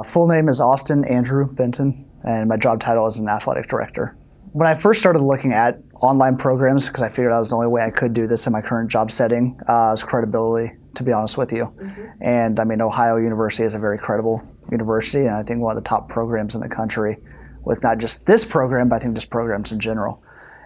Full name is Austin Andrew Benton, and my job title is an athletic director. When I first started looking at online programs, because I figured that was the only way I could do this in my current job setting, was credibility, to be honest with you. And I mean, Ohio University is a very credible university, and I think one of the top programs in the country with not just this program, but I think just programs in general.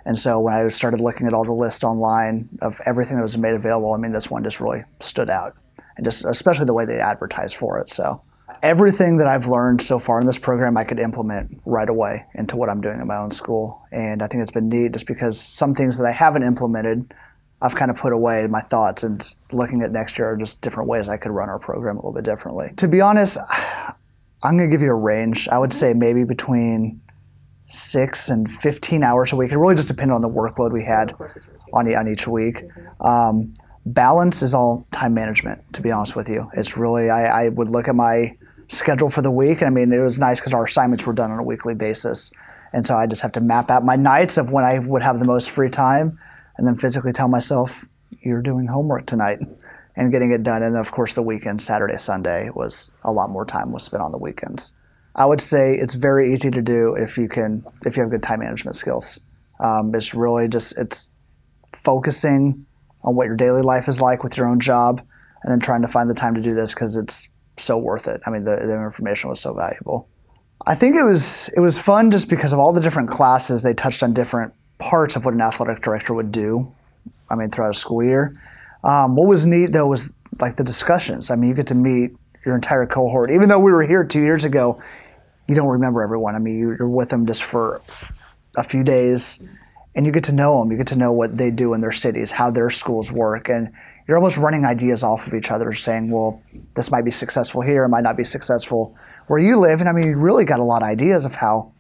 And so when I started looking at all the lists online of everything that was made available, I mean, this one just really stood out, and just especially the way they advertised for it. So everything that I've learned so far in this program, I could implement right away into what I'm doing in my own school. And I think it's been neat just because some things that I haven't implemented, I've kind of put away in my thoughts, and looking at next year are just different ways I could run our program a little bit differently. To be honest, I'm going to give you a range. I would say maybe between 6 and 15 hours a week. It really just depended on the workload we had on each week. Balance is all time management, to be honest with you. It's really, I would look at my schedule for the week. I mean, it was nice because our assignments were done on a weekly basis. And so I just have to map out my nights of when I would have the most free time, and then physically tell myself, you're doing homework tonight, and getting it done. And then of course the weekend, Saturday, Sunday, was a lot more time was spent on the weekends. I would say it's very easy to do if you have good time management skills. It's really just, it's focusing on what your daily life is like with your own job, and then trying to find the time to do this because it's so worth it. I mean, the information was so valuable. I think it was fun just because of all the different classes. They touched on different parts of what an athletic director would do, I mean, throughout a school year. What was neat, though, was like the discussions. I mean, you get to meet your entire cohort. Even though we were here 2 years ago, you don't remember everyone. I mean, you're with them just for a few days, and you get to know them. You get to know what they do in their cities, how their schools work, and you're almost running ideas off of each other, saying, well, this might be successful here, it might not be successful where you live. And I mean, you really got a lot of ideas of how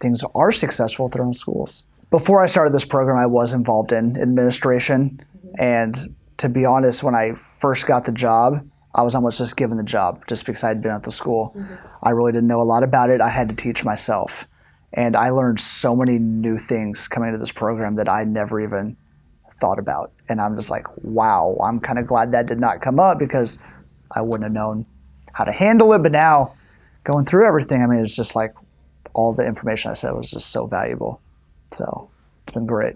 things are successful at their own schools. Before I started this program, I was involved in administration, and to be honest, when I first got the job, I was almost just given the job just because I had been at the school. I really didn't know a lot about it. I had to teach myself. And I learned so many new things coming into this program that I never even thought about. And I'm just like, wow, I'm kind of glad that did not come up because I wouldn't have known how to handle it. But now going through everything, I mean, it's just like all the information I said was just so valuable. So it's been great.